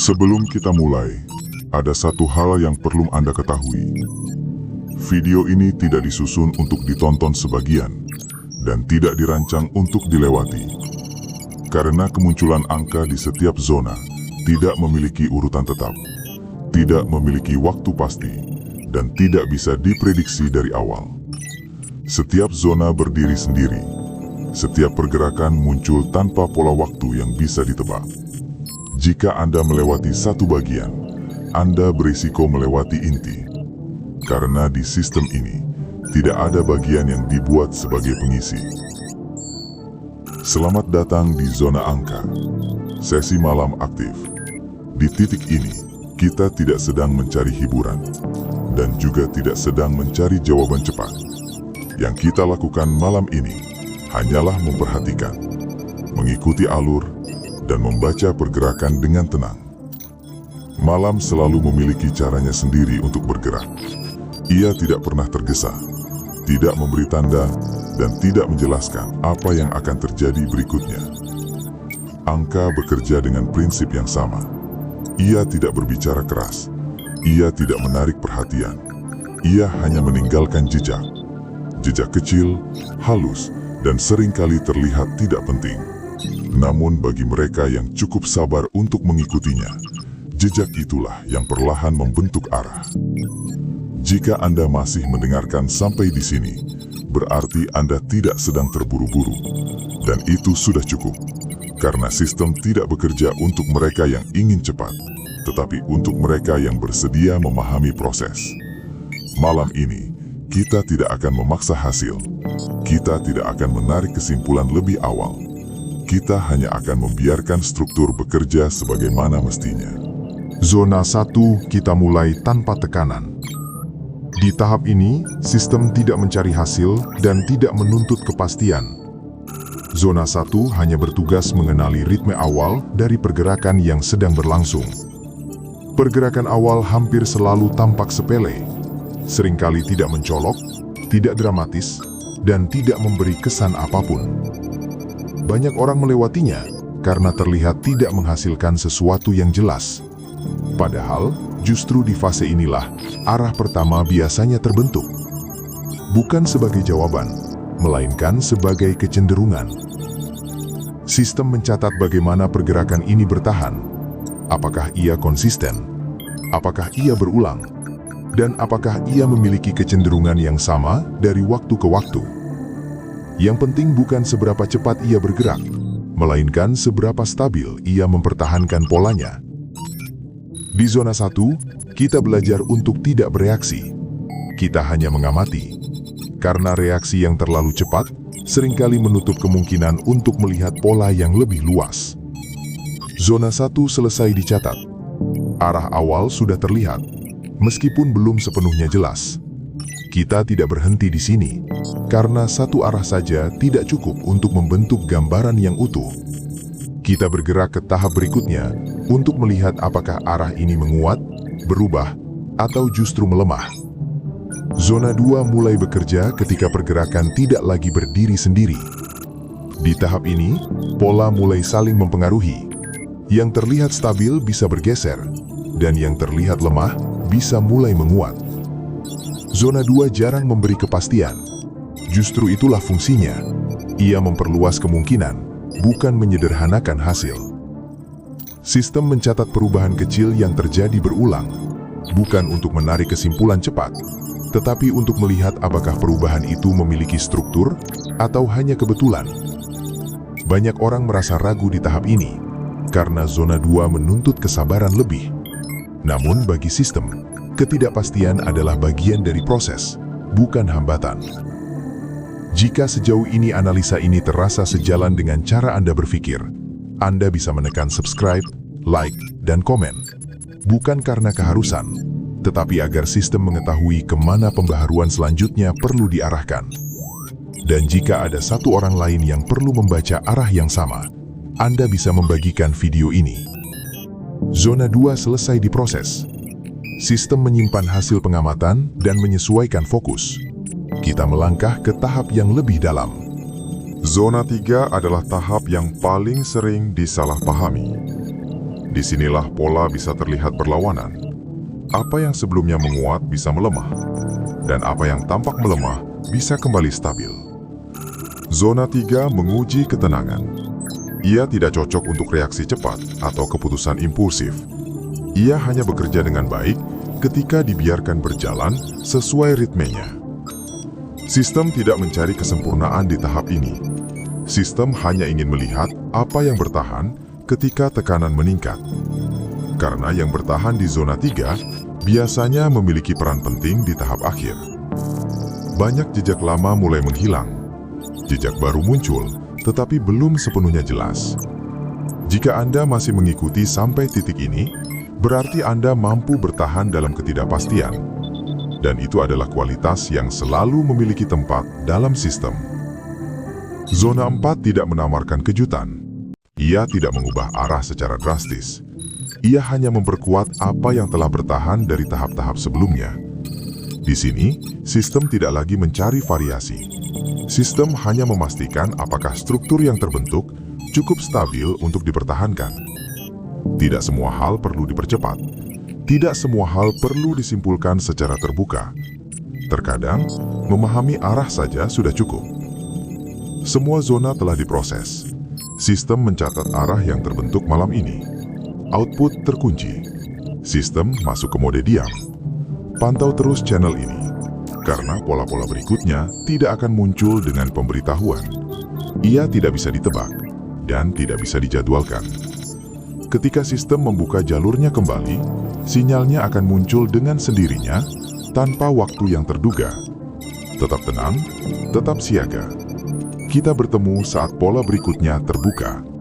Sebelum kita mulai, ada satu hal yang perlu Anda ketahui. Video ini tidak disusun untuk ditonton sebagian dan tidak dirancang untuk dilewati. Karena kemunculan angka di setiap zona tidak memiliki urutan tetap, tidak memiliki waktu pasti, dan tidak bisa diprediksi dari awal. Setiap zona berdiri sendiri. Setiap pergerakan muncul tanpa pola waktu yang bisa ditebak. Jika Anda melewati satu bagian, Anda berisiko melewati inti. Karena di sistem ini, tidak ada bagian yang dibuat sebagai pengisi. Selamat datang di Zona Angka, sesi malam aktif. Di titik ini, kita tidak sedang mencari hiburan, dan juga tidak sedang mencari jawaban cepat. Yang kita lakukan malam ini, hanyalah memperhatikan, mengikuti alur, dan membaca pergerakan dengan tenang. Malam selalu memiliki caranya sendiri untuk bergerak. Ia tidak pernah tergesa, tidak memberi tanda, dan tidak menjelaskan apa yang akan terjadi berikutnya. Angka bekerja dengan prinsip yang sama. Ia tidak berbicara keras. Ia tidak menarik perhatian. Ia hanya meninggalkan jejak. Jejak kecil, halus, dan seringkali terlihat tidak penting. Namun bagi mereka yang cukup sabar untuk mengikutinya, jejak itulah yang perlahan membentuk arah. Jika Anda masih mendengarkan sampai di sini, berarti Anda tidak sedang terburu-buru. Dan itu sudah cukup, karena sistem tidak bekerja untuk mereka yang ingin cepat, tetapi untuk mereka yang bersedia memahami proses. Malam ini, kita tidak akan memaksa hasil. Kita tidak akan menarik kesimpulan lebih awal. Kita hanya akan membiarkan struktur bekerja sebagaimana mestinya. Zona 1 kita mulai tanpa tekanan. Di tahap ini, sistem tidak mencari hasil dan tidak menuntut kepastian. Zona 1 hanya bertugas mengenali ritme awal dari pergerakan yang sedang berlangsung. Pergerakan awal hampir selalu tampak sepele, seringkali tidak mencolok, tidak dramatis, dan tidak memberi kesan apapun. Banyak orang melewatinya karena terlihat tidak menghasilkan sesuatu yang jelas. Padahal, justru di fase inilah arah pertama biasanya terbentuk. Bukan sebagai jawaban, melainkan sebagai kecenderungan. Sistem mencatat bagaimana pergerakan ini bertahan. Apakah ia konsisten? Apakah ia berulang? Dan apakah ia memiliki kecenderungan yang sama dari waktu ke waktu? Yang penting bukan seberapa cepat ia bergerak, melainkan seberapa stabil ia mempertahankan polanya. Di zona 1, kita belajar untuk tidak bereaksi. Kita hanya mengamati. Karena reaksi yang terlalu cepat, seringkali menutup kemungkinan untuk melihat pola yang lebih luas. Zona 1 selesai dicatat. Arah awal sudah terlihat, meskipun belum sepenuhnya jelas. Kita tidak berhenti di sini, karena satu arah saja tidak cukup untuk membentuk gambaran yang utuh. Kita bergerak ke tahap berikutnya untuk melihat apakah arah ini menguat, berubah, atau justru melemah. Zona 2 mulai bekerja ketika pergerakan tidak lagi berdiri sendiri. Di tahap ini, pola mulai saling mempengaruhi. Yang terlihat stabil bisa bergeser, dan yang terlihat lemah bisa mulai menguat. Zona 2 jarang memberi kepastian. Justru itulah fungsinya. Ia memperluas kemungkinan, bukan menyederhanakan hasil. Sistem mencatat perubahan kecil yang terjadi berulang, bukan untuk menarik kesimpulan cepat, tetapi untuk melihat apakah perubahan itu memiliki struktur atau hanya kebetulan. Banyak orang merasa ragu di tahap ini karena zona 2 menuntut kesabaran lebih. Namun bagi sistem, ketidakpastian adalah bagian dari proses, bukan hambatan. Jika sejauh ini analisa ini terasa sejalan dengan cara Anda berpikir, Anda bisa menekan subscribe, like, dan komen. Bukan karena keharusan, tetapi agar sistem mengetahui kemana pembaharuan selanjutnya perlu diarahkan. Dan jika ada satu orang lain yang perlu membaca arah yang sama, Anda bisa membagikan video ini. Zona 2 selesai diproses. Sistem menyimpan hasil pengamatan dan menyesuaikan fokus. Kita melangkah ke tahap yang lebih dalam. Zona 3 adalah tahap yang paling sering disalahpahami. Disinilah pola bisa terlihat berlawanan. Apa yang sebelumnya menguat bisa melemah, dan apa yang tampak melemah bisa kembali stabil. Zona 3 menguji ketenangan. Ia tidak cocok untuk reaksi cepat atau keputusan impulsif. Ia hanya bekerja dengan baik ketika dibiarkan berjalan sesuai ritmenya. Sistem tidak mencari kesempurnaan di tahap ini. Sistem hanya ingin melihat apa yang bertahan ketika tekanan meningkat. Karena yang bertahan di zona 3 biasanya memiliki peran penting di tahap akhir. Banyak jejak lama mulai menghilang. Jejak baru muncul, tetapi belum sepenuhnya jelas. Jika Anda masih mengikuti sampai titik ini, berarti Anda mampu bertahan dalam ketidakpastian. Dan itu adalah kualitas yang selalu memiliki tempat dalam sistem. Zona 4 tidak menawarkan kejutan. Ia tidak mengubah arah secara drastis. Ia hanya memperkuat apa yang telah bertahan dari tahap-tahap sebelumnya. Di sini, sistem tidak lagi mencari variasi. Sistem hanya memastikan apakah struktur yang terbentuk cukup stabil untuk dipertahankan. Tidak semua hal perlu dipercepat. Tidak semua hal perlu disimpulkan secara terbuka. Terkadang, memahami arah saja sudah cukup. Semua zona telah diproses. Sistem mencatat arah yang terbentuk malam ini. Output terkunci. Sistem masuk ke mode diam. Pantau terus channel ini, karena pola-pola berikutnya tidak akan muncul dengan pemberitahuan. Ia tidak bisa ditebak dan tidak bisa dijadwalkan. Ketika sistem membuka jalurnya kembali, sinyalnya akan muncul dengan sendirinya tanpa waktu yang terduga. Tetap tenang, tetap siaga. Kita bertemu saat pola berikutnya terbuka.